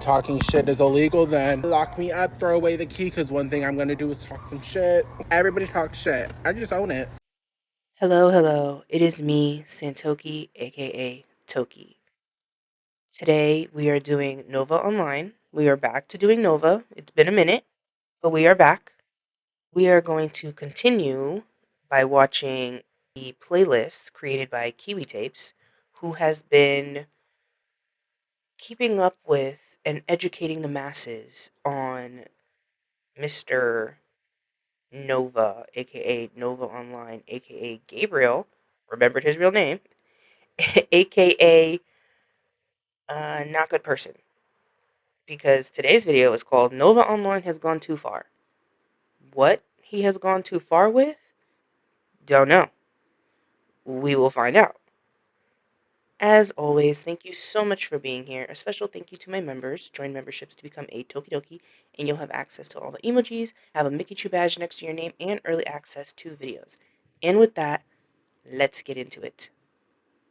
talking shit is illegal, then lock me up, throw away the key, because one thing I'm going to do is talk some shit. Everybody talks shit. I just own it. Hello, hello. It is me, Santoki, aka Toki. Today we are doing Nova Online. We are back to doing Nova. It's been a minute, but we are back. We are going to continue by watching the playlist created by Kiwi Tapes, who has been keeping up with and educating the masses on Mr. Nova, aka Nova Online, aka Gabriel. Remembered his real name, aka not good person. Because today's video is called Nova Online has gone too far. What he has gone too far with? Don't know. We will find out. As always, thank you so much for being here. A special thank you to my members. Join memberships to become a Tokidoki, and you'll have access to all the emojis, have a Mickey Chew badge next to your name, and early access to videos. And with that, let's get into it.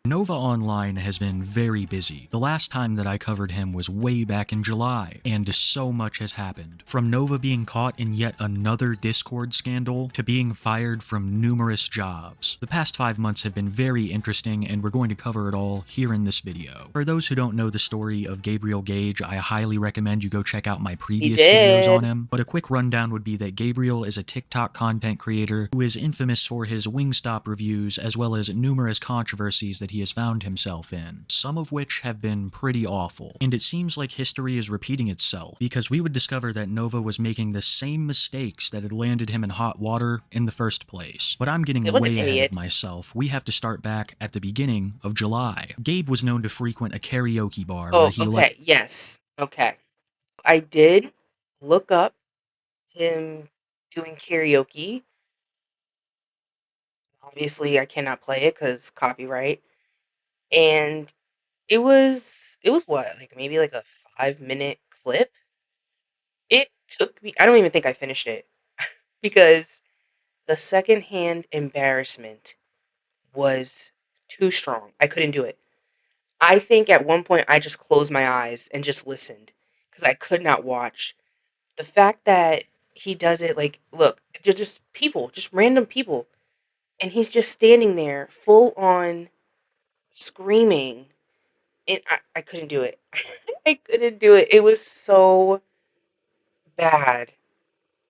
Nova Online has been very busy. The last time that I covered him was way back in July, and so much has happened. From Nova being caught in yet another Discord scandal, to being fired from numerous jobs. The past 5 months have been very interesting, and we're going to cover it all here in this video. For those who don't know the story of Gabriel Gage, I highly recommend you go check out my previous videos on him, but a quick rundown would be that Gabriel is a TikTok content creator who is infamous for his Wingstop reviews as well as numerous controversies that he has found himself in, some of which have been pretty awful. And it seems like history is repeating itself, because we would discover that Nova was making the same mistakes that had landed him in hot water in the first place. But I'm getting way ahead of myself. We have to start back at the beginning of July. Gabe was known to frequent a karaoke bar where he Yes. Okay. I did look up him doing karaoke. Obviously, I cannot play it because copyright. And it was what, like maybe like a 5-minute clip. It took me. I don't even think I finished it because the secondhand embarrassment was too strong. I couldn't do it. I think at one point I just closed my eyes and just listened because I could not watch. The fact that he does it, like, look, just people, just random people, and he's just standing there full on screaming, and I couldn't do it. I couldn't do it. It was so bad.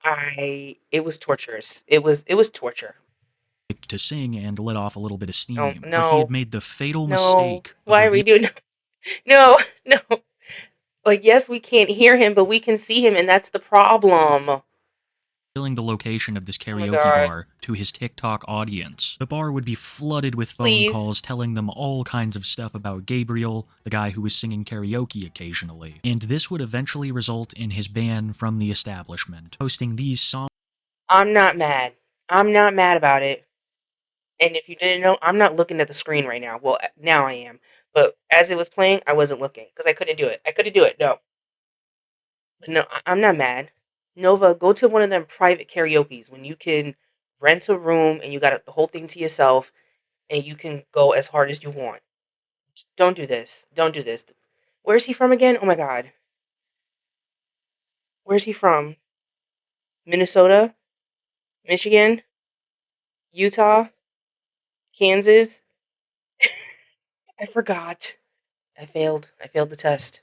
It was torturous. It was torture. to sing and let off a little bit of Oh steam, but he had no, made the fatal no. mistake of Why are we doing? No, no. Like, yes, we can't hear him, but we can see him, and that's the problem. revealing the location of this Oh my karaoke god. bar to his TikTok audience. The bar would be flooded with phone Please. calls telling them all kinds of stuff about Gabriel, the guy who was singing karaoke occasionally, and this would eventually result in his ban from the establishment. Posting these songs I'm not mad. I'm not mad about it. And if you didn't know, I'm not looking at the screen right now. Well, now I am. But as it was playing, I wasn't looking because I couldn't do it. I couldn't do it. No. No, I'm not mad. Nova, go to one of them private karaoke's when you can rent a room and you got the whole thing to yourself and you can go as hard as you want. Don't do this. Don't do this. Where's he from again? Oh my god. Where's he from? Minnesota? Michigan? Utah? Kansas? I forgot. I failed. I failed the test.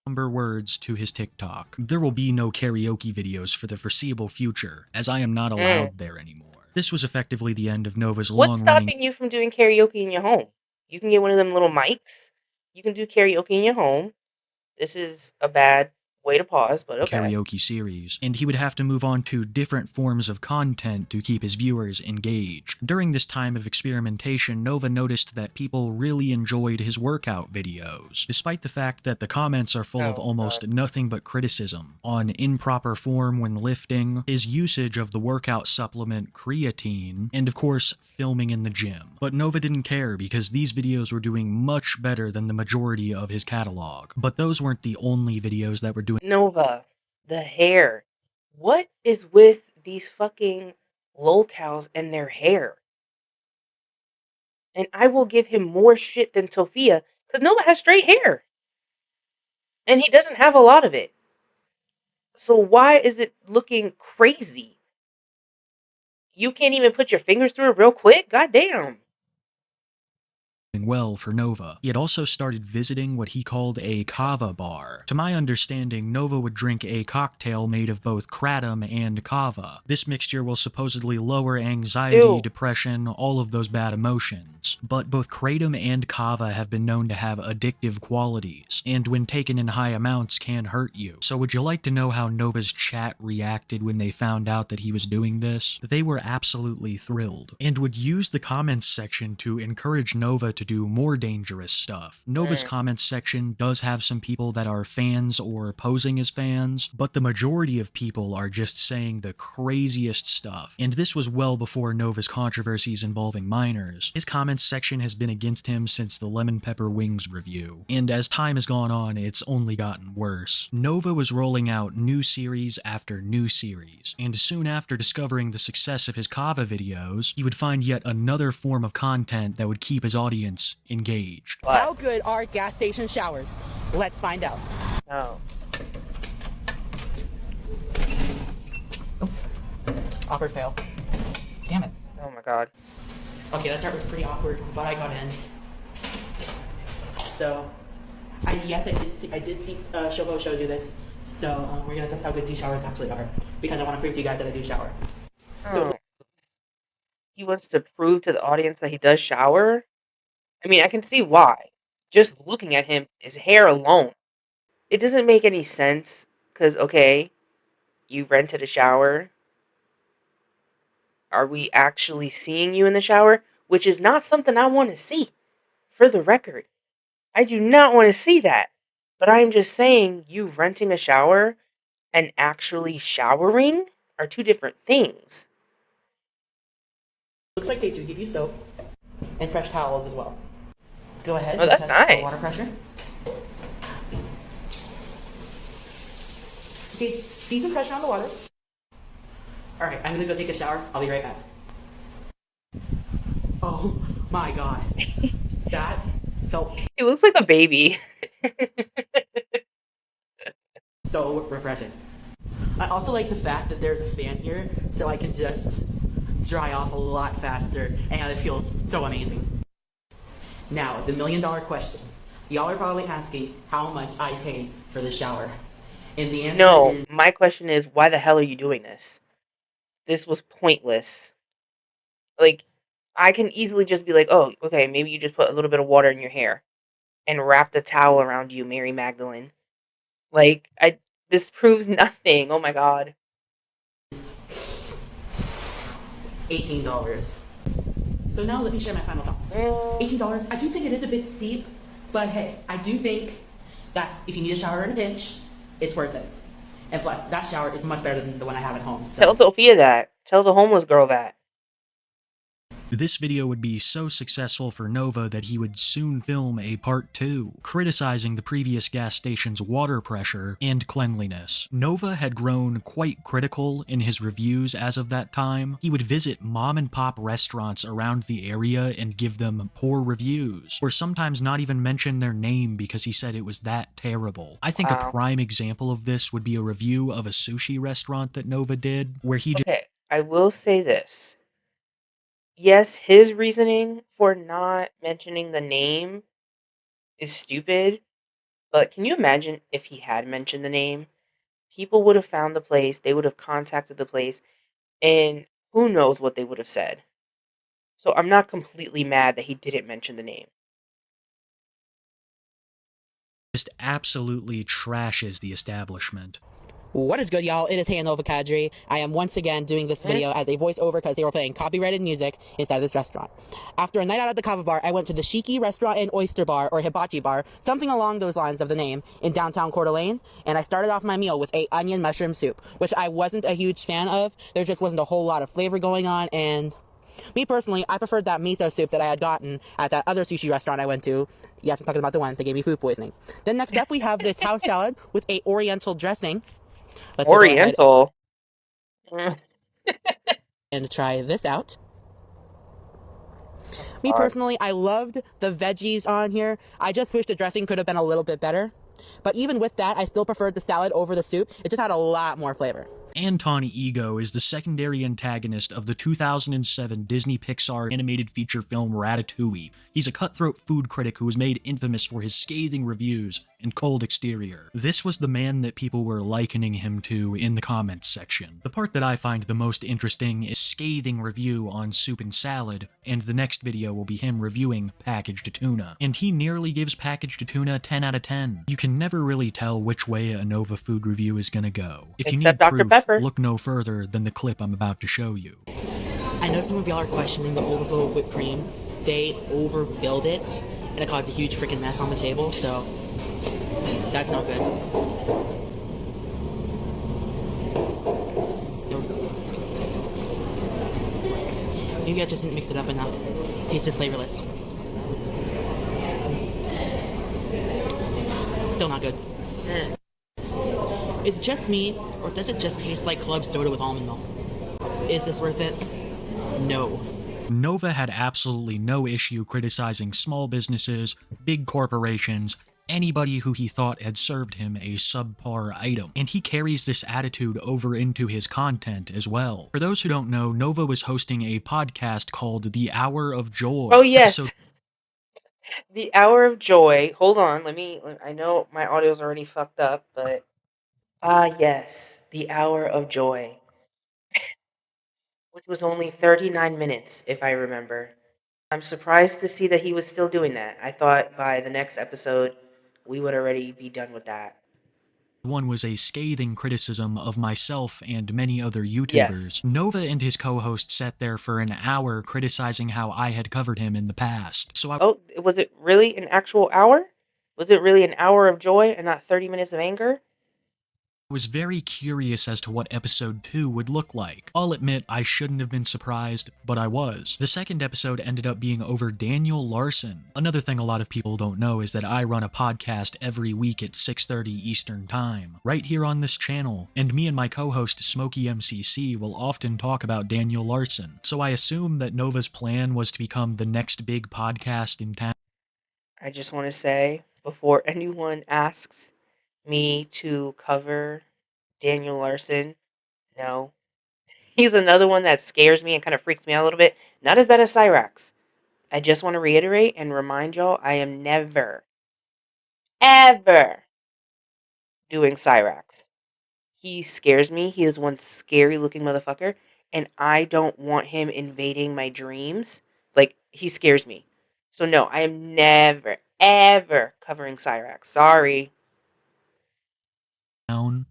number words to his TikTok. There will be no karaoke videos for the foreseeable future, as I am not allowed there anymore. This was effectively the end of Nova's What's long-running stopping you from doing karaoke in your home? You can get one of them little mics. You can do karaoke in your home. This is a bad way to pause, but okay. karaoke series, and he would have to move on to different forms of content to keep his viewers engaged. During this time of experimentation, Nova noticed that people really enjoyed his workout videos, despite the fact that the comments are full of almost nothing but criticism on improper form when lifting, his usage of the workout supplement creatine, and of course, filming in the gym. But Nova didn't care because these videos were doing much better than the majority of his catalog. But those weren't the only videos that were doing Nova, the hair. What is with these fucking lolcows and their hair? And I will give him more shit than Sophia, because Nova has straight hair. And he doesn't have a lot of it. So why is it looking crazy? You can't even put your fingers through it real quick? God damn. well for Nova. He had also started visiting what he called a kava bar. To my understanding, Nova would drink a cocktail made of both kratom and kava. This mixture will supposedly lower anxiety, Ew. depression, all of those bad emotions. But both kratom and kava have been known to have addictive qualities, and when taken in high amounts can hurt you. So would you like to know how Nova's chat reacted when they found out that he was doing this? They were absolutely thrilled, and would use the comments section to encourage Nova to do more dangerous stuff. Nova's comments section does have some people that are fans or posing as fans, but the majority of people are just saying the craziest stuff. And this was well before Nova's controversies involving minors. His comments section has been against him since the Lemon Pepper Wings review, and as time has gone on, it's only gotten worse. Nova was rolling out new series after new series, and soon after discovering the success of his Kava videos, he would find yet another form of content that would keep his audience engaged. How good are gas station showers? Let's find out. Oh. Awkward fail. Damn it. Oh my god. Okay, that start was pretty awkward, but I got in. So, I did see Shobo show you this. So we're gonna test how good these showers actually are, because I want to prove to you guys that I do shower. Oh. He wants to prove to the audience that he does shower? I mean, I can see why. Just looking at him, his hair alone. It doesn't make any sense, because, okay, you rented a shower. Are we actually seeing you in the shower? Which is not something I want to see. For the record, I do not want to see that. But I'm just saying, you renting a shower and actually showering are two different things. Looks like they do give you soap and fresh towels as well. Let's go ahead Oh, that's and test the nice. water pressure. Okay, decent pressure on the water. Alright, I'm gonna go take a shower. I'll be right back. Oh my god. That felt He looks like a baby. so refreshing. I also like the fact that there's a fan here, so I can just dry off a lot faster, and it feels so amazing. Now, the $1,000,000 question. Y'all are probably asking how much I pay for the shower. And the answer No, is my question is, why the hell are you doing this? This was pointless. Like, I can easily just be like, oh, okay, maybe you just put a little bit of water in your hair and wrap the towel around you, Mary Magdalene. Like, this proves nothing. Oh my god. $18. So now let me share my final thoughts. $18, I do think it is a bit steep, but hey, I do think that if you need a shower in a pinch, it's worth it. And plus, that shower is much better than the one I have at home. So. Tell Sophia that. Tell the homeless girl that. This video would be so successful for Nova that he would soon film a part 2, criticizing the previous gas station's water pressure and cleanliness. Nova had grown quite critical in his reviews as of that time. He would visit mom-and-pop restaurants around the area and give them poor reviews, or sometimes not even mention their name because he said it was that terrible. I think a prime example of this would be a review of a sushi restaurant that Nova did, where he just... Okay, I will say this. Yes, his reasoning for not mentioning the name is stupid, but can you imagine if he had mentioned the name? People would have found the place, they would have contacted the place, and who knows what they would have said. So I'm not completely mad that he didn't mention the name. just absolutely trashes the establishment. What is good, y'all? It is Nova Kadri. I am once again doing this video as a voiceover because they were playing copyrighted music inside of this restaurant. After a night out at the Kava Bar, I went to the Shiki Restaurant and Oyster Bar, or Hibachi Bar, something along those lines of the name, in downtown Coeur d'Alene, and I started off my meal with a onion mushroom soup, which I wasn't a huge fan of. There just wasn't a whole lot of flavor going on, and me personally, I preferred that miso soup that I had gotten at that other sushi restaurant I went to. Yes, I'm talking about the one that gave me food poisoning. Then next up, we have this house salad with a oriental dressing. Let's Oriental. go ahead and try this out. Me God. personally, I loved the veggies on here. I just wish the dressing could have been a little bit better. But even with that, I still preferred the salad over the soup. It just had a lot more flavor. Anton Ego is the secondary antagonist of the 2007 Disney Pixar animated feature film Ratatouille. He's a cutthroat food critic who was made infamous for his scathing reviews and cold exterior. This was the man that people were likening him to in the comments section. The part that I find the most interesting is scathing review on soup and salad, and the next video will be him reviewing packaged tuna. And he nearly gives packaged tuna 10 out of 10. You can never really tell which way a Nova food review is gonna go. If you Except need Dr. proof, Pepper. look no further than the clip I'm about to show you. I know some of y'all are questioning the overflow of whipped cream. They overfilled it, and it caused a huge freaking mess on the table, so that's not good. Maybe I just didn't mix it up enough. Tasted flavorless. Still not good. Is it just me, or does it just taste like club soda with almond milk? Is this worth it? No. Nova had absolutely no issue criticizing small businesses, big corporations, anybody who he thought had served him a subpar item, and he carries this attitude over into his content as well. For those who don't know, Nova was hosting a podcast called The Hour of Joy. Oh, yes. Episode The Hour of Joy. Hold on, I know my audio's already fucked up, but yes, The Hour of Joy, which was only 39 minutes, if I remember. I'm surprised to see that he was still doing that. I thought by the next episode we would already be done with that. one was a scathing criticism of myself and many other YouTubers. Yes. Nova and his co-host sat there for an hour criticizing how I had covered him in the past. So I Oh, was it really an actual hour? Was it really an hour of joy and not 30 minutes of anger? was very curious as to what episode 2 would look like. I'll admit I shouldn't have been surprised, but I was. The second episode ended up being over Daniel Larson. Another thing a lot of people don't know is that I run a podcast every week at 6:30 Eastern Time, right here on this channel, and me and my co-host Smokey MCC will often talk about Daniel Larson, so I assume that Nova's plan was to become the next big podcast in town. I just want to say, before anyone asks me to cover Daniel Larson, no. He's another one that scares me and kind of freaks me out a little bit. Not as bad as Cyrax. I just want to reiterate and remind y'all, I am never, ever doing Cyrax. He scares me. He is one scary looking motherfucker, and I don't want him invading my dreams. Like, he scares me. So no, I am never, ever covering Cyrax. Sorry.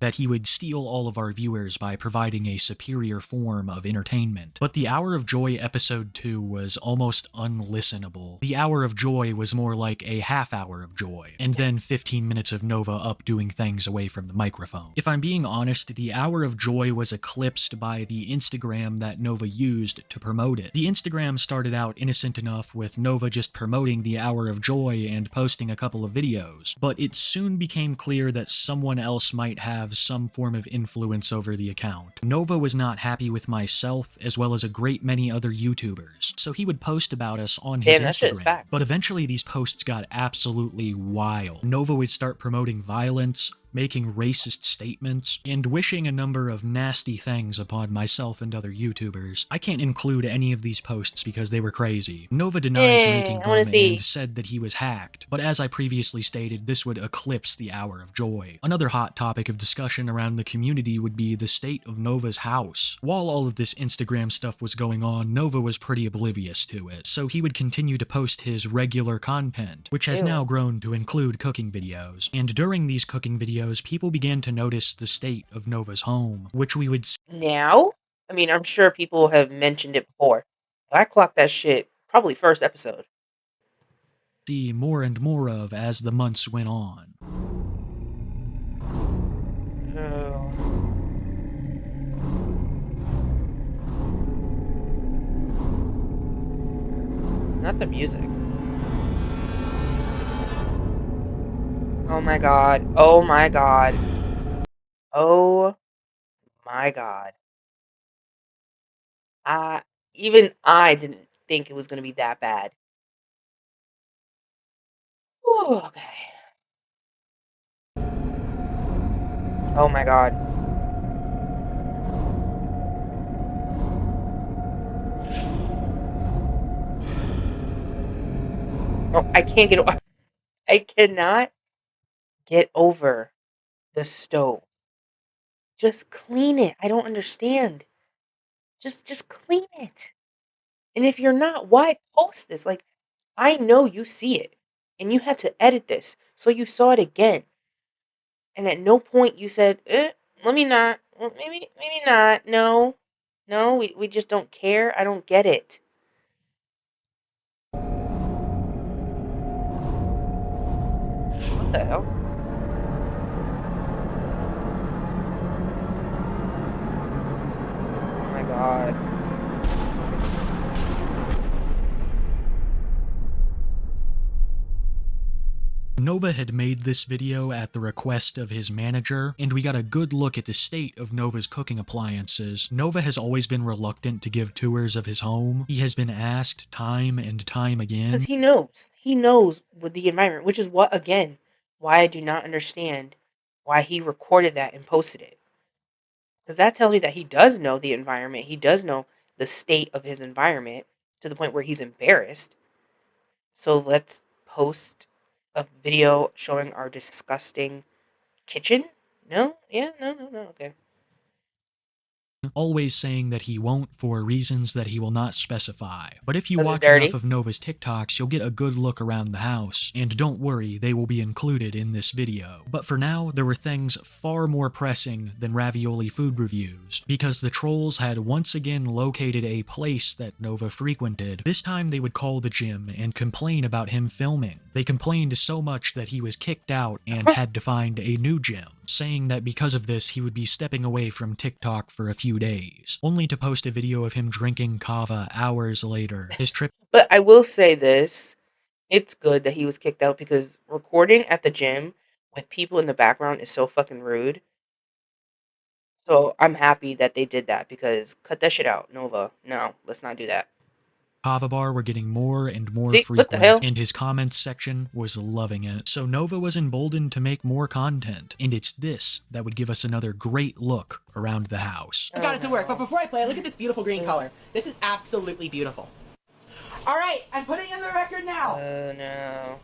That he would steal all of our viewers by providing a superior form of entertainment. But the Hour of Joy episode 2 was almost unlistenable. The Hour of Joy was more like a half hour of joy, and then 15 minutes of Nova up doing things away from the microphone. If I'm being honest, the Hour of Joy was eclipsed by the Instagram that Nova used to promote it. The Instagram started out innocent enough with Nova just promoting the Hour of Joy and posting a couple of videos, but it soon became clear that someone else might have some form of influence over the account. Nova was not happy with myself, as well as a great many other YouTubers, so he would post about us on his Damn, that shit is Instagram. back. But eventually these posts got absolutely wild. Nova would start promoting violence, making racist statements, and wishing a number of nasty things upon myself and other YouTubers. I can't include any of these posts because they were crazy. Nova denies making I wanna them see. and said that he was hacked, but as I previously stated, this would eclipse the Hour of Joy. Another hot topic of discussion around the community would be the state of Nova's house. While all of this Instagram stuff was going on, Nova was pretty oblivious to it, so he would continue to post his regular content, which has Ew. now grown to include cooking videos. And during these cooking videos, people began to notice the state of Nova's home, which we would Now? I mean, I'm sure people have mentioned it before, but I clocked that shit probably first episode. see more and more of as the months went on. Oh. Not the music. Oh my god. Oh my god. Oh my god. Even I didn't think it was going to be that bad. Whew, okay. Oh my god. Oh, I can't get I cannot get over the stove. Just clean it. I don't understand. Just clean it. And if you're not, why post this? Like, I know you see it and you had to edit this. So you saw it again. And at no point you said, let me not. Well, maybe not. No. No, we just don't care. I don't get it. What the hell? Oh my god. Nova had made this video at the request of his manager, and we got a good look at the state of Nova's cooking appliances. Nova has always been reluctant to give tours of his home. He has been asked time and time again. Because he knows. He knows with the environment, which is what, again, why I do not understand why he recorded that and posted it. Because that tells me that he does know the environment. He does know the state of his environment to the point where he's embarrassed. So let's post a video showing our disgusting kitchen? No? Yeah? No. Okay. Always saying that he won't for reasons that he will not specify. But if you 'Cause it's watch dirty. enough of Nova's TikToks, you'll get a good look around the house, and don't worry, they will be included in this video. But for now, there were things far more pressing than ravioli food reviews, because the trolls had once again located a place that Nova frequented. This time they would call the gym and complain about him filming. They complained so much that he was kicked out and had to find a new gym, saying that because of this he would be stepping away from TikTok for a few days, only to post a video of him drinking kava hours later. His trip But I will say this. It's good that he was kicked out because recording at the gym with people in the background is so fucking rude. So I'm happy that they did that because cut that shit out, Nova. No, let's not do that. Kava bar were getting more and more See, what the frequent, hell? and his comments section was loving it. So Nova was emboldened to make more content, and it's this that would give us another great look around the house. I got it to work, but before I play, look at this beautiful green color. This is absolutely beautiful. All right, I'm putting in the record now. Oh no.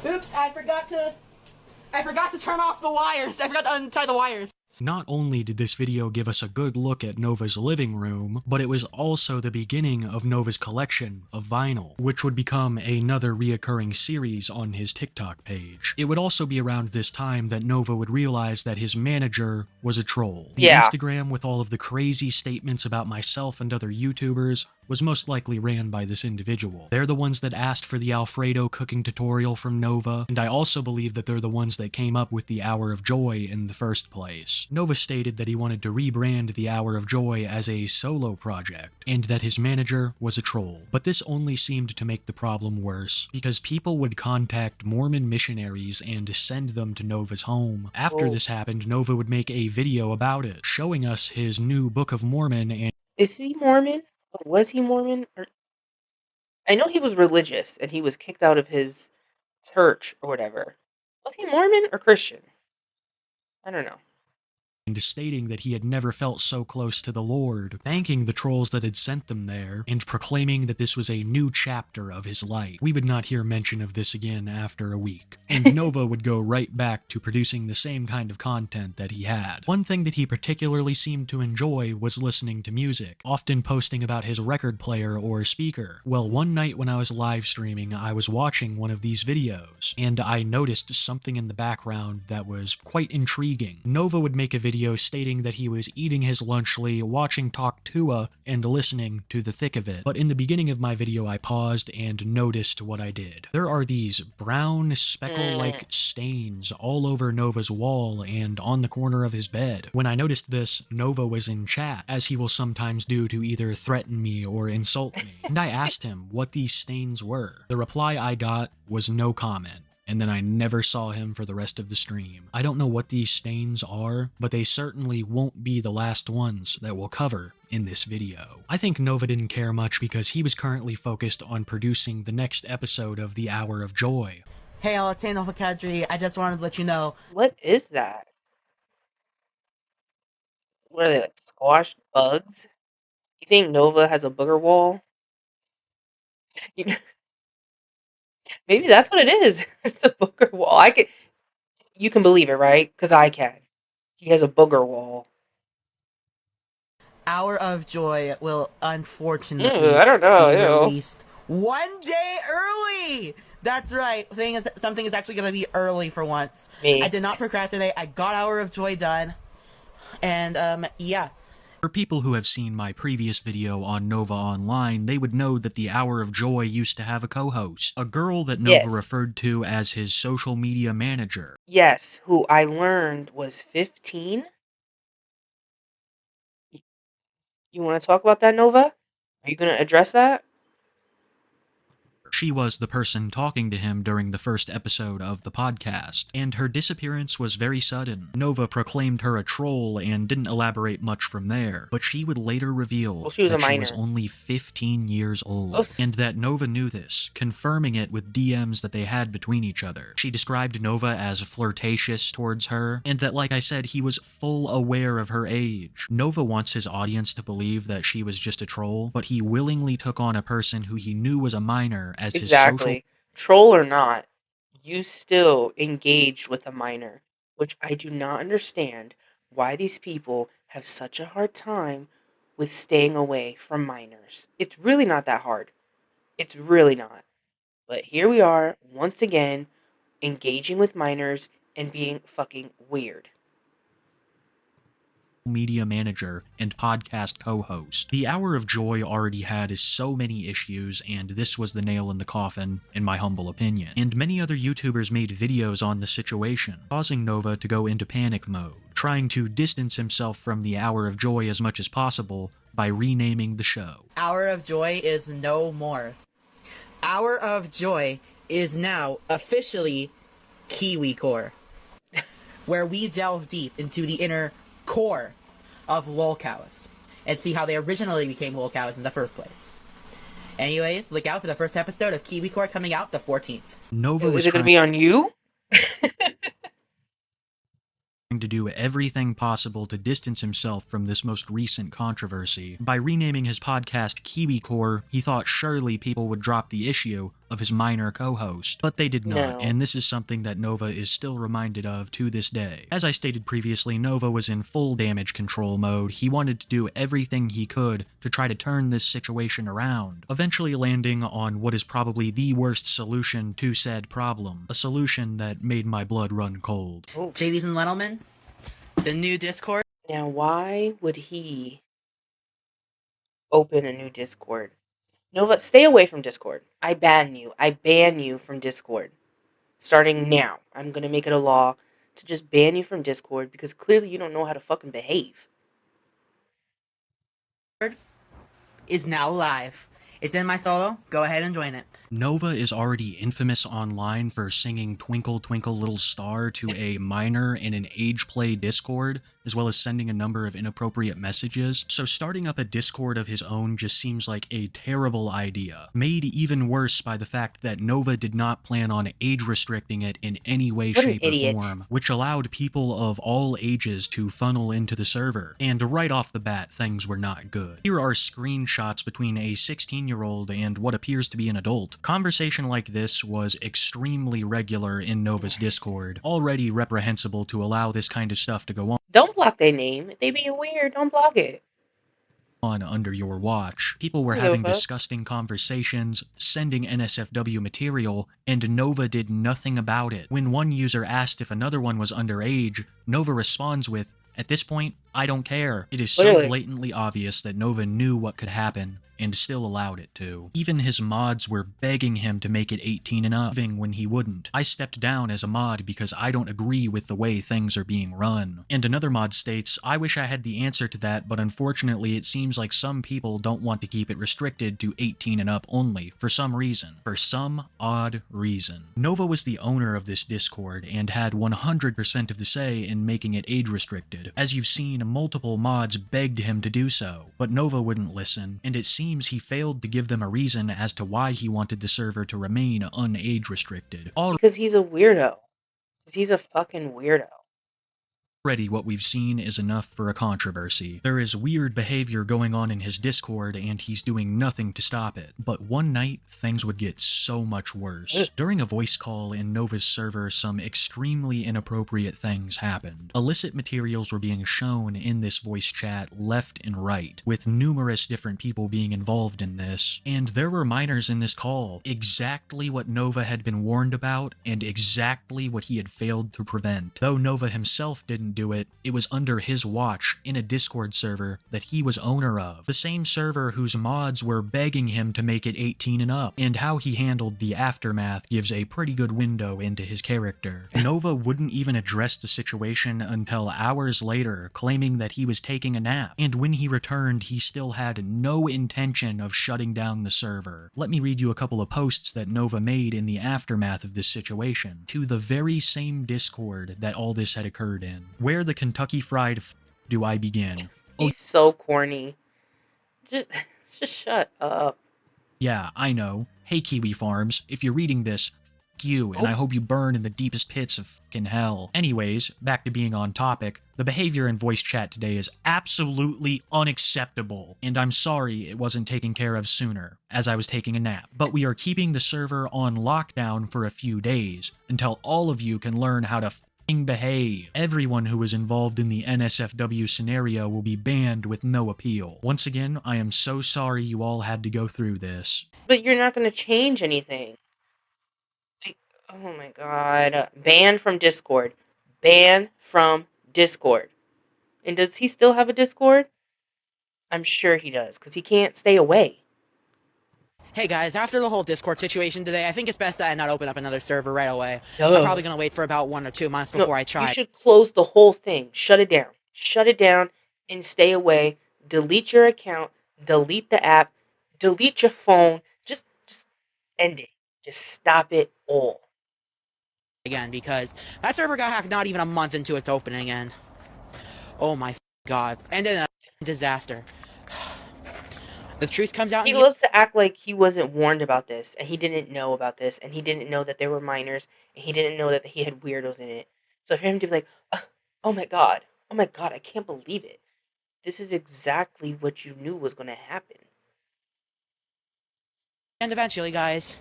Oops, I forgot to turn off the wires. I forgot to untie the wires. Not only did this video give us a good look at Nova's living room, but it was also the beginning of Nova's collection of vinyl, which would become another reoccurring series on his TikTok page. It would also be around this time that Nova would realize that his manager was a troll. The Yeah. Instagram with all of the crazy statements about myself and other YouTubers was most likely ran by this individual. They're the ones that asked for the Alfredo cooking tutorial from Nova, and I also believe that they're the ones that came up with the Hour of Joy in the first place. Nova stated that he wanted to rebrand the Hour of Joy as a solo project, and that his manager was a troll. But this only seemed to make the problem worse, because people would contact Mormon missionaries and send them to Nova's home. After this happened, Nova would make a video about it, showing us his new Book of Mormon and Is he Mormon? Or was he Mormon? Or I know he was religious and he was kicked out of his church or whatever. Was he Mormon or Christian? I don't know. stating that he had never felt so close to the Lord, thanking the trolls that had sent them there, and proclaiming that this was a new chapter of his life. We would not hear mention of this again after a week, and Nova would go right back to producing the same kind of content that he had. One thing that he particularly seemed to enjoy was listening to music, often posting about his record player or speaker. Well, one night when I was live streaming, I was watching one of these videos, and I noticed something in the background that was quite intriguing. Nova would make a video stating that he was eating his lunchly, watching Talk Tua, and listening to the thick of it. But in the beginning of my video, I paused and noticed what I did. There are these brown, speckle-like stains all over Nova's wall and on the corner of his bed. When I noticed this, Nova was in chat, as he will sometimes do to either threaten me or insult me, and I asked him what these stains were. The reply I got was no comment, and then I never saw him for the rest of the stream. I don't know what these stains are, but they certainly won't be the last ones that we'll cover in this video. I think Nova didn't care much because he was currently focused on producing the next episode of The Hour of Joy. Hey, all, it's Nova Kadri. I just wanted to let you know. What is that? What are they, like squash bugs? You think Nova has a booger wall? You know, maybe that's what it is. It's a booger wall. You can believe it, right? Because I can. He has a booger wall. Hour of Joy will Ew, unfortunately I don't know. be Ew. released 1 day early. That's right. Something is actually going to be early for once. I Me. did not procrastinate. I got Hour of Joy done. And, yeah. For people who have seen my previous video on Nova Online, they would know that the Hour of Joy used to have a co-host, a girl that Nova Yes. referred to as his social media manager. Yes, who I learned was 15. You want to talk about that, Nova? Are you going to address that? She was the person talking to him during the first episode of the podcast, and her disappearance was very sudden. Nova proclaimed her a troll and didn't elaborate much from there, but she would later reveal Well, she was a that she was minor. only 15 years old, Oof. and that Nova knew this, confirming it with DMs that they had between each other. She described Nova as flirtatious towards her, and that, like I said, he was full aware of her age. Nova wants his audience to believe that she was just a troll, but he willingly took on a person who he knew was a minor as his social. Exactly. Troll or not, you still engaged with a minor, which I do not understand why these people have such a hard time with staying away from minors. It's really not that hard. It's really not. But here we are, once again, engaging with minors and being fucking weird. Media manager and podcast co-host. The Hour of Joy already had so many issues, and this was the nail in the coffin, in my humble opinion. And many other YouTubers made videos on the situation, causing Nova to go into panic mode, trying to distance himself from the Hour of Joy as much as possible by renaming the show. Hour of Joy is no more. Hour of Joy is now officially Kiwi Core, where we delve deep into the inner core of lolcows and see how they originally became lolcows in the first place. Anyways, look out for the first episode of Kiwi Core coming out the 14th. Nova Is was it going to be on you? to do everything possible to distance himself from this most recent controversy. By renaming his podcast Kiwi Core, he thought surely people would drop the issue of his minor co-host, but they did not, No. and this is something that Nova is still reminded of to this day. As I stated previously, Nova was in full damage control mode. He wanted to do everything he could to try to turn this situation around, eventually landing on what is probably the worst solution to said problem, a solution that made my blood run cold. Oh. JD's and Lenelman, the new Discord. Now, why would he open a new Discord? Nova, stay away from Discord. I ban you. I ban you from Discord. Starting now. I'm going to make it a law to just ban you from Discord because clearly you don't know how to fucking behave. Is now live. It's in my solo. Go ahead and join it. Nova is already infamous online for singing Twinkle Twinkle Little Star to a minor in an age play Discord, as well as sending a number of inappropriate messages, so starting up a Discord of his own just seems like a terrible idea, made even worse by the fact that Nova did not plan on age restricting it in any way, What an shape, or idiot. form, which allowed people of all ages to funnel into the server, and right off the bat, things were not good. Here are screenshots between a 16-year-old and what appears to be an adult. Conversation like this was extremely regular in Nova's Discord, already reprehensible to allow this kind of stuff to go on. Don't block their name. If they being weird, don't block it. Under your watch. People were I don't give a having fuck. disgusting conversations, sending NSFW material, and Nova did nothing about it. When one user asked if another one was underage, Nova responds with, "At this point, I don't care." It is so Literally. blatantly obvious that Nova knew what could happen, and still allowed it to. Even his mods were begging him to make it 18 and up, even when he wouldn't. I stepped down as a mod because I don't agree with the way things are being run. And another mod states, "I wish I had the answer to that, but unfortunately it seems like some people don't want to keep it restricted to 18 and up only, for some reason. For some odd reason." Nova was the owner of this Discord, and had 100% of the say in making it age restricted. As you've seen, multiple mods begged him to do so, but Nova wouldn't listen, and it seems seems he failed to give them a reason as to why he wanted the server to remain unage restricted. Because he's a weirdo. Because he's a fucking weirdo. Already what we've seen is enough for a controversy. There is weird behavior going on in his Discord and he's doing nothing to stop it. But one night, things would get so much worse. During a voice call in Nova's server, some extremely inappropriate things happened. Illicit materials were being shown in this voice chat left and right, with numerous different people being involved in this. And there were minors in this call, exactly what Nova had been warned about and exactly what he had failed to prevent. Though Nova himself didn't do it, it was under his watch in a Discord server that he was owner of. The same server whose mods were begging him to make it 18 and up, and how he handled the aftermath gives a pretty good window into his character. Nova wouldn't even address the situation until hours later, claiming that he was taking a nap, and when he returned, he still had no intention of shutting down the server. Let me read you a couple of posts that Nova made in the aftermath of this situation, to the very same Discord that all this had occurred in. Where the Kentucky Fried do I begin? He's so corny. Just shut up. Yeah, I know. Hey, Kiwi Farms, if you're reading this, f you, and I hope you burn in the deepest pits of fucking hell. Anyways, back to being on topic, the behavior in voice chat today is absolutely unacceptable, and I'm sorry it wasn't taken care of sooner, as I was taking a nap. But we are keeping the server on lockdown for a few days, until all of you can learn how to behave. Everyone who was involved in the NSFW scenario will be banned with no appeal. Once again, I am so sorry you all had to go through this. But you're not going to change anything. Like, oh my god. Ban from Discord. Ban from Discord. And does he still have a Discord? I'm sure he does, because he can't stay away. Hey guys, after the whole Discord situation today, I think it's best that I not open up another server right away. Duh. I'm probably gonna wait for about 1 or 2 months before I try. You should close the whole thing. Shut it down. Shut it down and stay away. Delete your account. Delete the app. Delete your phone. Just end it. Just stop it all. Again, because that server got hacked not even a month into its opening, and oh my god, and then a disaster. The truth comes out. He loves to act like he wasn't warned about this, and he didn't know about this, and he didn't know that there were minors, and he didn't know that he had weirdos in it. So for him to be like, oh my god, I can't believe it. This is exactly what you knew was going to happen. And eventually, guys,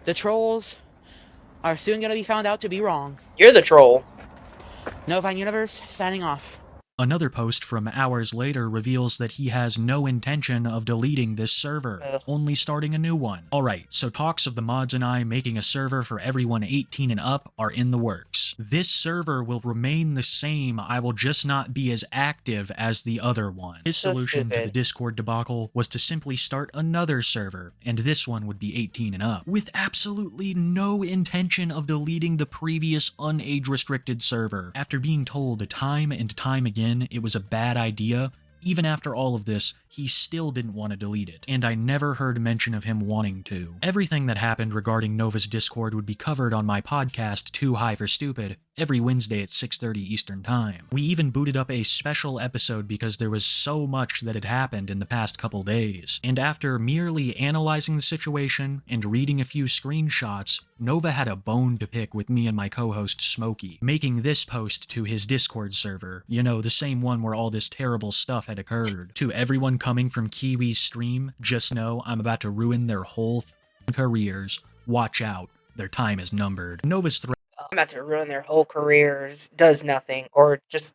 the trolls are soon going to be found out to be wrong. You're the troll. Novine Universe, signing off. Another post from hours later reveals that he has no intention of deleting this server, only starting a new one. Alright, so talks of the mods and I making a server for everyone 18 and up are in the works. This server will remain the same, I will just not be as active as the other one. His solution to the Discord debacle was to simply start another server, and this one would be 18 and up, with absolutely no intention of deleting the previous unage-restricted server. After being told time and time again it was a bad idea, even after all of this, he still didn't want to delete it, and I never heard mention of him wanting to. Everything that happened regarding Nova's Discord would be covered on my podcast, Too High for Stupid, every Wednesday at 6:30 Eastern Time. We even booted up a special episode because there was so much that had happened in the past couple days, and after merely analyzing the situation and reading a few screenshots, Nova had a bone to pick with me and my co-host Smokey, making this post to his Discord server, you know, the same one where all this terrible stuff had occurred. To everyone coming from Kiwi's stream, just know I'm about to ruin their whole careers. Watch out, their time is numbered. Nova's I'm about to ruin their whole careers, does nothing, or just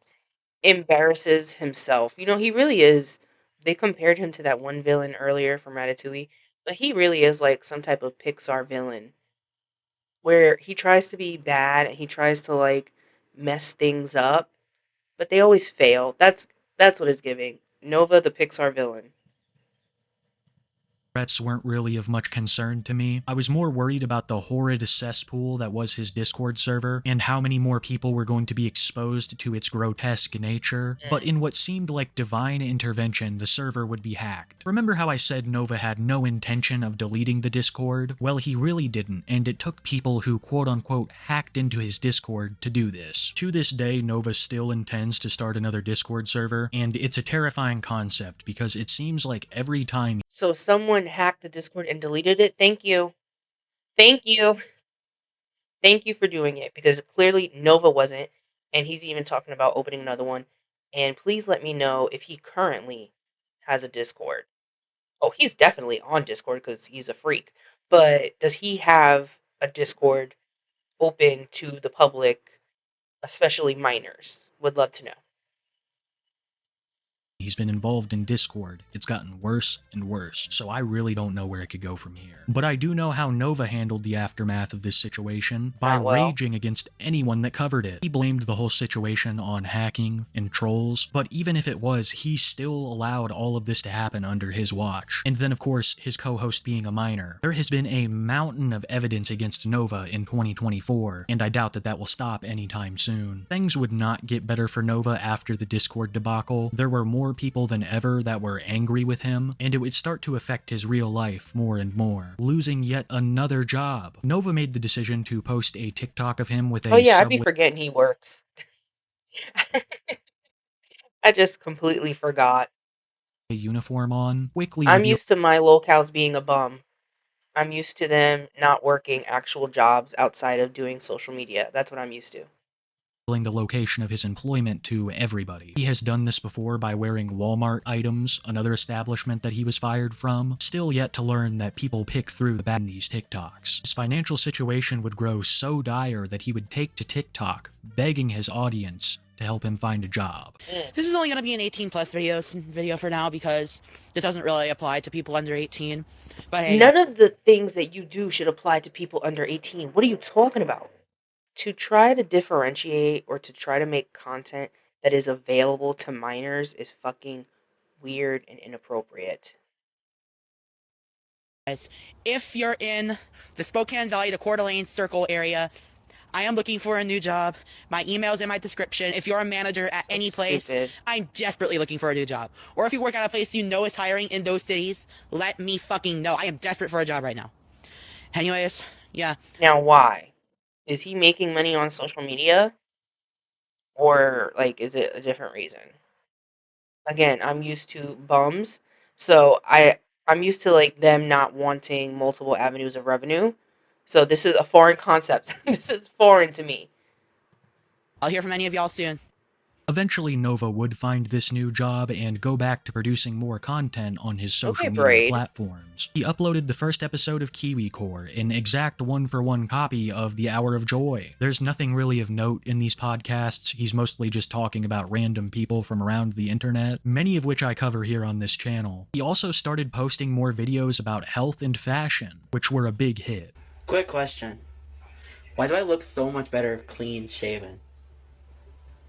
embarrasses himself. You know, he really is. They compared him to that one villain earlier from Ratatouille, but he really is like some type of Pixar villain, where he tries to be bad and he tries to like mess things up, but they always fail. That's what it's giving. Nova, the Pixar villain. threats weren't really of much concern to me. I was more worried about the horrid cesspool that was his Discord server and how many more people were going to be exposed to its grotesque nature. But in what seemed like divine intervention, the server would be hacked. Remember how I said Nova had no intention of deleting the Discord? Well, he really didn't, and it took people who quote-unquote hacked into his Discord to do this. To this day, Nova still intends to start another Discord server, and it's a terrifying concept because it seems like every time So someone hacked the Discord and deleted it? Thank you. Thank you. Thank you for doing it, because clearly Nova wasn't, and he's even talking about opening another one. And please let me know if he currently has a Discord. Oh, he's definitely on Discord because he's a freak. But does he have a Discord open to the public, especially minors? Would love to know. he's been involved in Discord, it's gotten worse and worse, so I really don't know where it could go from here. But I do know how Nova handled the aftermath of this situation by Not well. raging against anyone that covered it. He blamed the whole situation on hacking and trolls, but even if it was, he still allowed all of this to happen under his watch. And then of course, his co-host being a minor. There has been a mountain of evidence against Nova in 2024, and I doubt that that will stop anytime soon. Things would not get better for Nova after the Discord debacle. There were more people than ever that were angry with him, and it would start to affect his real life more and more, losing yet another job. Nova made the decision to post a TikTok of him with a Oh yeah, I'd be forgetting he works. I just completely forgot. uniform on, quickly I'm used to my locals being a bum. I'm used to them not working actual jobs outside of doing social media. That's what I'm used to. the location of his employment to everybody. He has done this before by wearing Walmart items, another establishment that he was fired from, still yet to learn that people pick through the bad in these TikToks. His financial situation would grow so dire that he would take to TikTok, begging his audience to help him find a job. This is only going to be an 18 plus video for now because this doesn't really apply to people under 18. But hey, None of the things that you do should apply to people under 18. What are you talking about? To try to differentiate or to try to make content that is available to minors is fucking weird and inappropriate. if you're in the Spokane Valley, the Coeur d'Alene Circle area, I am looking for a new job. My email's in my description. If you're a manager at So any place, stupid. I'm desperately looking for a new job. Or if you work at a place you know is hiring in those cities, let me fucking know. I am desperate for a job right now. Anyways, yeah. Now, why? Is he making money on social media? Or, like, is it a different reason? Again, I'm used to bums, so I'm used to, like, them not wanting multiple avenues of revenue. So this is a foreign concept. This is foreign to me. I'll hear from any of y'all soon. Eventually, Nova would find this new job and go back to producing more content on his social Okay, media Braid. platforms. He uploaded the first episode of Kiwi Core, an exact one-for-one copy of The Hour of Joy. There's nothing really of note in these podcasts. He's mostly just talking about random people from around the internet, many of which I cover here on this channel. He also started posting more videos about health and fashion, which were a big hit. Quick question. Why do I look so much better clean shaven?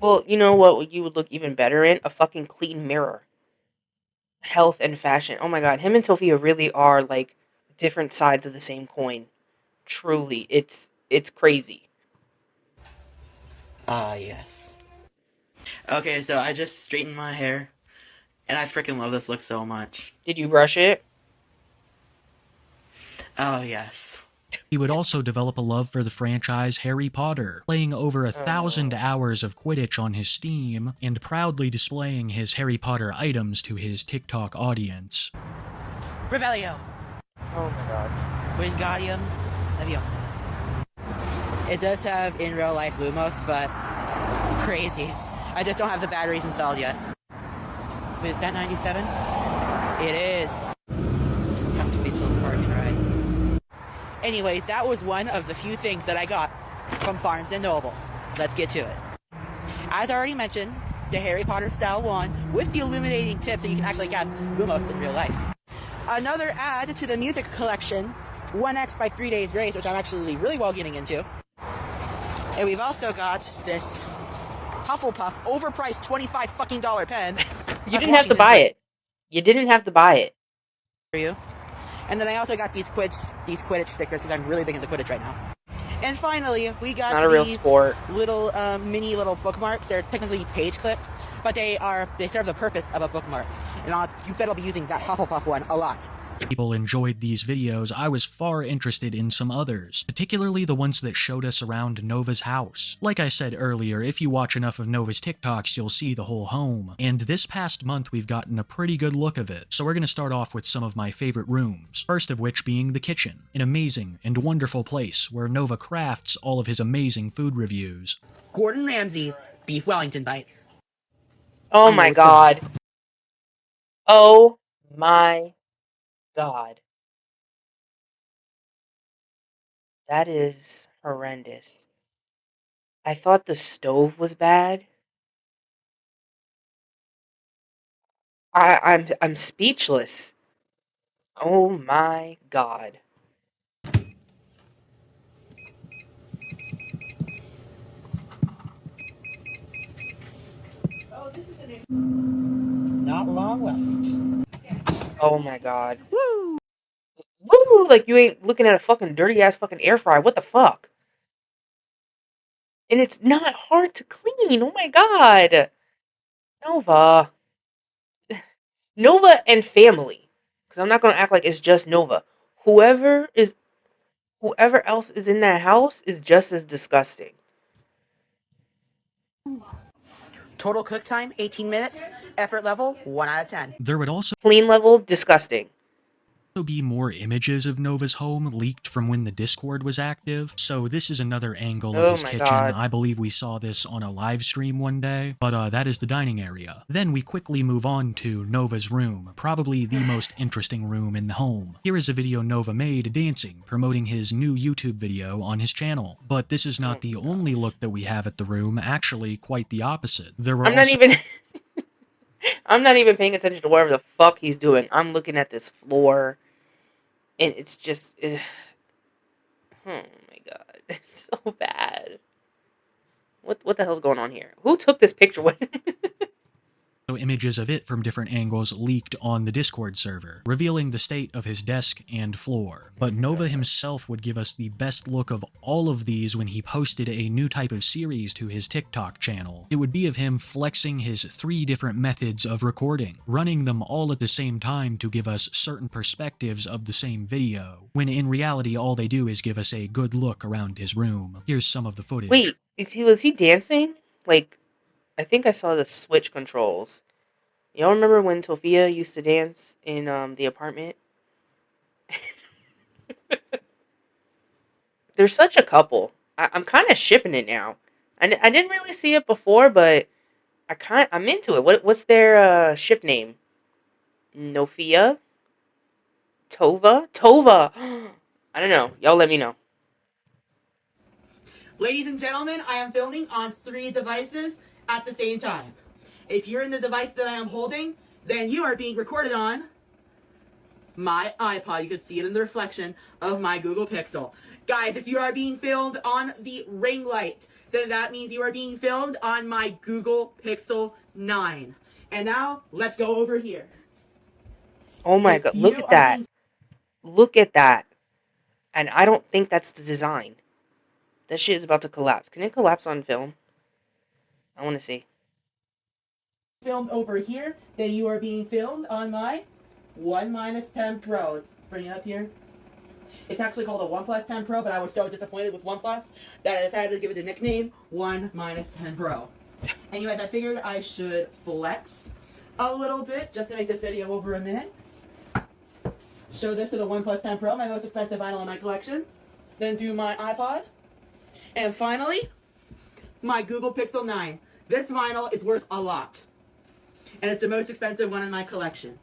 Well, you know what you would look even better in? A fucking clean mirror. Health and fashion. Oh my god, him and Tofia really are like different sides of the same coin. Truly, it's crazy. Ah, yes. Okay, so I just straightened my hair, and I freaking love this look so much. Did you brush it? Oh, yes. He would also develop a love for the franchise Harry Potter, playing over 1,000 hours of Quidditch on his Steam, and proudly displaying his Harry Potter items to his TikTok audience. Revelio. Oh my god. Wingardium Leviosa. It does have in real life Lumos, but crazy. I just don't have the batteries installed yet. Wait, is that 97? It is. Have to wait till the parking ride. Anyways, that was one of the few things that I got from Barnes & Noble. Let's get to it. As I already mentioned, the Harry Potter style wand with the illuminating tip so you can actually cast Lumos in real life. Another add to the music collection, 1X by 3 Days Grace, which I'm actually really well getting into. And we've also got this Hufflepuff overpriced $25 fucking pen. You didn't have to buy it. You didn't have to buy it. For you. And then I also got these Quidditch stickers because I'm really big into Quidditch right now. And finally, we got Not a real these sport. little mini little bookmarks. They're technically page clips, but they serve the purpose of a bookmark. And you bet I'll be using that Hufflepuff one a lot. People enjoyed these videos, I was far interested in some others, particularly the ones that showed us around Nova's house. Like I said earlier, if you watch enough of Nova's TikToks, you'll see the whole home. And this past month, we've gotten a pretty good look of it, so we're gonna start off with some of my favorite rooms, first of which being the kitchen, an amazing and wonderful place where Nova crafts all of his amazing food reviews. Gordon Ramsay's Beef Wellington Bites. Oh my god. Oh my god. That is horrendous. I thought the stove was bad. I'm speechless. Oh my god. Not long left. Oh my god. Woo! Woo! Like you ain't looking at a fucking dirty ass fucking air fryer. What the fuck? And it's not hard to clean. Oh my god. Nova. Nova and family. Because I'm not gonna act like it's just Nova. Whoever else is in that house is just as disgusting. Total cook time, 18 minutes. Effort level, 1 out of 10. There would also Clean level, disgusting. be more images of Nova's home leaked from when the Discord was active, so this is another angle of Oh his my kitchen. God. I believe we saw this on a live stream one day, but that is the dining area. Then we quickly move on to Nova's room, probably the most interesting room in the home. Here is a video Nova made dancing, promoting his new YouTube video on his channel. But this is not the only look that we have at the room, actually quite the opposite. There were I'm not even I'm not even paying attention to whatever the fuck he's doing. I'm looking at this floor and it's just oh my god. It's so bad. What the hell's going on here? Who took this picture? images of it from different angles leaked on the Discord server, revealing the state of his desk and floor. But Nova himself would give us the best look of all of these when he posted a new type of series to his TikTok channel. It would be of him flexing his 3 different methods of recording, running them all at the same time to give us certain perspectives of the same video, when in reality all they do is give us a good look around his room. Here's some of the footage. Wait, was he dancing? Like, I think I saw the switch controls. Y'all remember when Tofia used to dance in the apartment? They're such a couple. I'm kind of shipping it now. I didn't really see it before, but I'm into it. What's their ship name? Nofia? Tova? Tova! I don't know. Y'all let me know. Ladies and gentlemen, I am filming on 3 devices at the same time. If you're in the device that I am holding, then you are being recorded on my iPod. You can see it in the reflection of my Google Pixel. Guys, if you are being filmed on the ring light, then that means you are being filmed on my Google Pixel 9. And now, let's go over here. Oh my god, look at that. Look at that. And I don't think that's the design. That shit is about to collapse. Can it collapse on film? I want to see. Filmed over here, then you are being filmed on my 1 - 10 Pros. Bring it up here. It's actually called a 1 + 10 Pro, but I was so disappointed with 1 Plus that I decided to give it the nickname 1 - 10 Pro. Anyways, I figured I should flex a little bit just to make this video over a minute. Show this to the 1 + 10 Pro, my most expensive vinyl in my collection. Then do my iPod. And finally, my Google Pixel 9. This vinyl is worth a lot. And it's the most expensive one in my collection.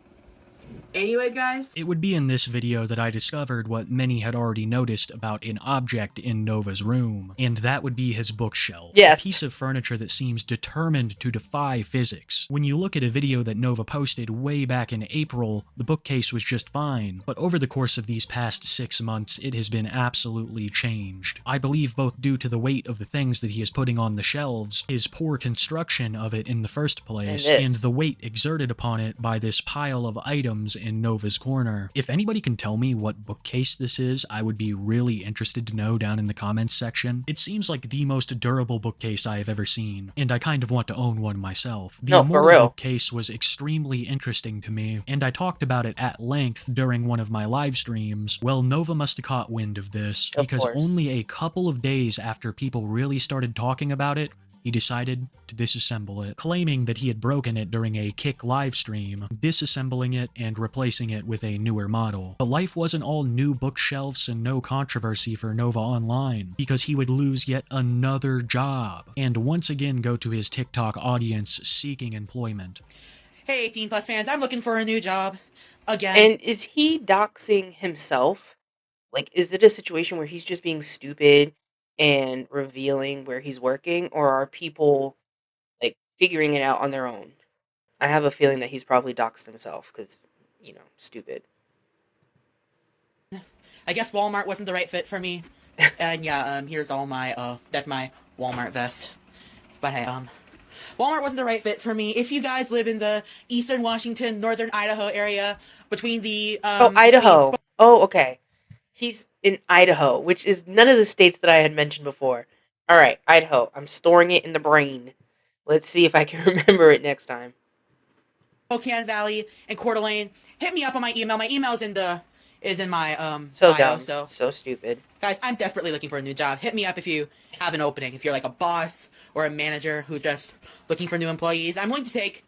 Anyways, guys. It would be in this video that I discovered what many had already noticed about an object in Nova's room, and that would be his bookshelf. Yes. A piece of furniture that seems determined to defy physics. When you look at a video that Nova posted way back in April, the bookcase was just fine, but over the course of these past 6 months, it has been absolutely changed. I believe both due to the weight of the things that he is putting on the shelves, his poor construction of it in the first place, and the weight exerted upon it by this pile of items in Nova's corner. If anybody can tell me what bookcase this is, I would be really interested to know down in the comments section. It seems like the most durable bookcase I have ever seen, and I kind of want to own one myself. The No, for Immortal real. bookcase was extremely interesting to me, and I talked about it at length during one of my live streams. Well, Nova must have caught wind of this, Of because course. only a couple of days after people really started talking about it, he decided to disassemble it, claiming that he had broken it during a Kick livestream, disassembling it and replacing it with a newer model. But life wasn't all new bookshelves and no controversy for Nova Online, because he would lose yet another job, and once again go to his TikTok audience seeking employment. Hey, 18 plus fans, I'm looking for a new job. Again. And is he doxing himself? Like, is it a situation where he's just being stupid and revealing where he's working, or are people, like, figuring it out on their own? I have a feeling that he's probably doxed himself because, stupid. I guess Walmart wasn't the right fit for me. And yeah, here's all my, that's my Walmart vest. But hey, Walmart wasn't the right fit for me. If you guys live in the eastern Washington, northern Idaho area, between the, Oh, Idaho. Oh, okay. He's in Idaho, which is none of the states that I had mentioned before. All right, Idaho. I'm storing it in the brain. Let's see if I can remember it next time. Spokane Valley and Coeur d'Alene, hit me up on my email. My email is in my So bio. dumb. So stupid. Guys, I'm desperately looking for a new job. Hit me up if you have an opening. If you're like a boss or a manager who's just looking for new employees, I'm willing to take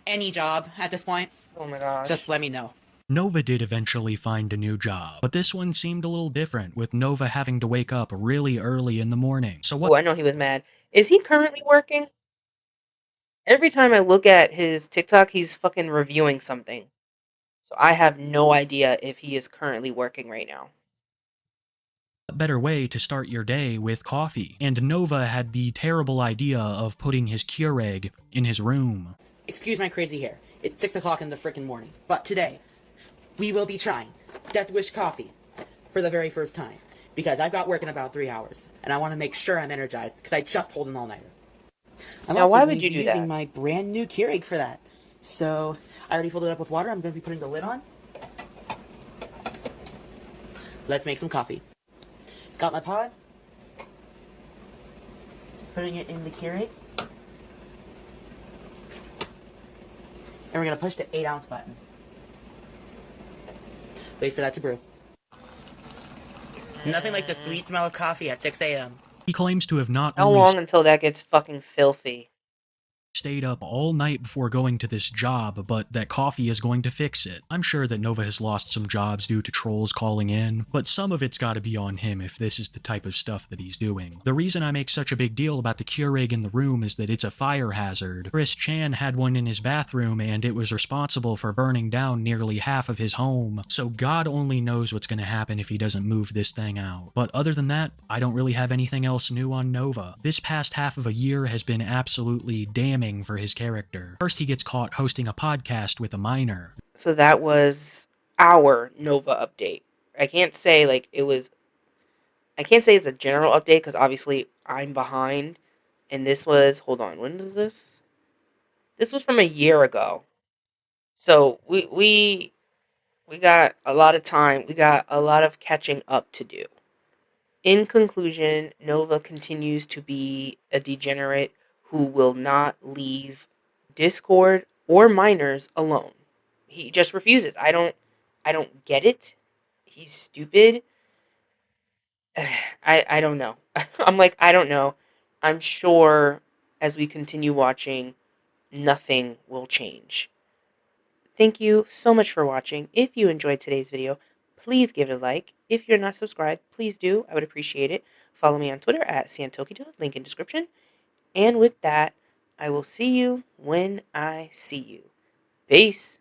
any job at this point. Oh my gosh. Just let me know. Nova did eventually find a new job, but this one seemed a little different, with Nova having to wake up really early in the morning. So what? Oh, I know he was mad. Is he currently working? Every time I look at his TikTok, he's fucking reviewing something. So I have no idea if he is currently working right now. Better way to start your day with coffee. And Nova had the terrible idea of putting his Keurig in his room. Excuse my crazy hair. It's 6 o'clock in the frickin' morning. But today, we will be trying Death Wish coffee for the very first time. Because I've got work in about 3 hours. And I want to make sure I'm energized because I just pulled an all-nighter. Now, why would you do that? I'm using my brand new Keurig for that. So, I already filled it up with water. I'm going to be putting the lid on. Let's make some coffee. Got my pod. Putting it in the Keurig. And we're going to push the 8-ounce button. Wait for that to brew. Nothing like the sweet smell of coffee at 6 a.m. He claims to have not How only long until that gets fucking filthy? stayed up all night before going to this job, but that coffee is going to fix it. I'm sure that Nova has lost some jobs due to trolls calling in, but some of it's gotta be on him if this is the type of stuff that he's doing. The reason I make such a big deal about the Keurig in the room is that it's a fire hazard. Chris Chan had one in his bathroom and it was responsible for burning down nearly half of his home, so God only knows what's gonna happen if he doesn't move this thing out. But other than that, I don't really have anything else new on Nova. This past half of a year has been absolutely damning for his character. First, he gets caught hosting a podcast with a minor. So that was our Nova update. I can't say it's a general update because obviously I'm behind. And this was, hold on, when is this? This was from a year ago. So we got a lot of time. We got a lot of catching up to do. In conclusion, Nova continues to be a degenerate who will not leave Discord or minors alone. He just refuses. I don't get it. He's stupid. I don't know. I'm like, I don't know. I'm sure as we continue watching, nothing will change. Thank you so much for watching. If you enjoyed today's video, please give it a like. If you're not subscribed, please do. I would appreciate it. Follow me on Twitter at Santokito, link in description. And with that, I will see you when I see you. Peace.